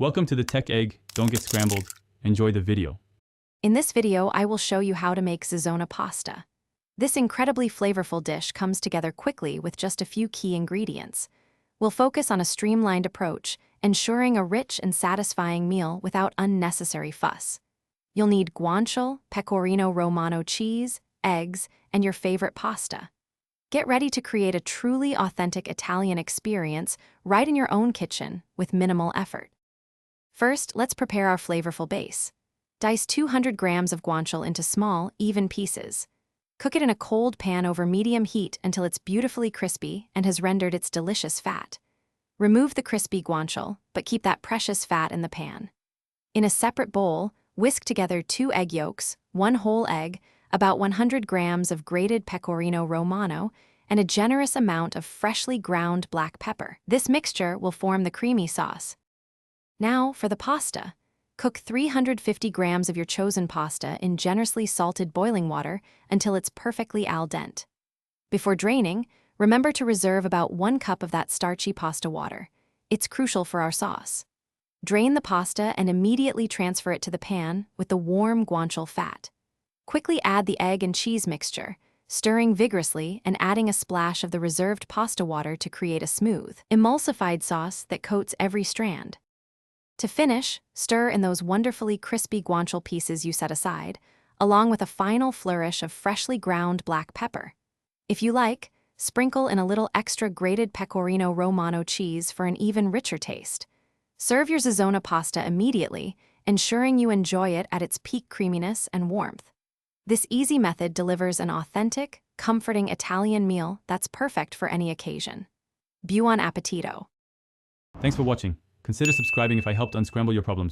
Welcome to the Tech Egg. Don't get scrambled. Enjoy the video. In this video, I will show you how to make Zozzona pasta. This incredibly flavorful dish comes together quickly with just a few key ingredients. We'll focus on a streamlined approach, ensuring a rich and satisfying meal without unnecessary fuss. You'll need guanciale, pecorino romano cheese, eggs, and your favorite pasta. Get ready to create a truly authentic Italian experience right in your own kitchen with minimal effort. First, let's prepare our flavorful base. Dice 200 grams of guanciale into small, even pieces. Cook it in a cold pan over medium heat until it's beautifully crispy and has rendered its delicious fat. Remove the crispy guanciale, but keep that precious fat in the pan. In a separate bowl, whisk together 2 egg yolks, 1 whole egg, about 100 grams of grated pecorino romano, and a generous amount of freshly ground black pepper. This mixture will form the creamy sauce. Now, for the pasta. Cook 350 grams of your chosen pasta in generously salted boiling water until it's perfectly al dente. Before draining, remember to reserve about 1 cup of that starchy pasta water. It's crucial for our sauce. Drain the pasta and immediately transfer it to the pan with the warm guanciale fat. Quickly add the egg and cheese mixture, stirring vigorously and adding a splash of the reserved pasta water to create a smooth, emulsified sauce that coats every strand. To finish, stir in those wonderfully crispy guanciale pieces you set aside, along with a final flourish of freshly ground black pepper. If you like, sprinkle in a little extra grated pecorino romano cheese for an even richer taste. Serve your Zozzona pasta immediately, ensuring you enjoy it at its peak creaminess and warmth. This easy method delivers an authentic, comforting Italian meal that's perfect for any occasion. Buon appetito! Thanks for watching. Consider subscribing if I helped unscramble your problems.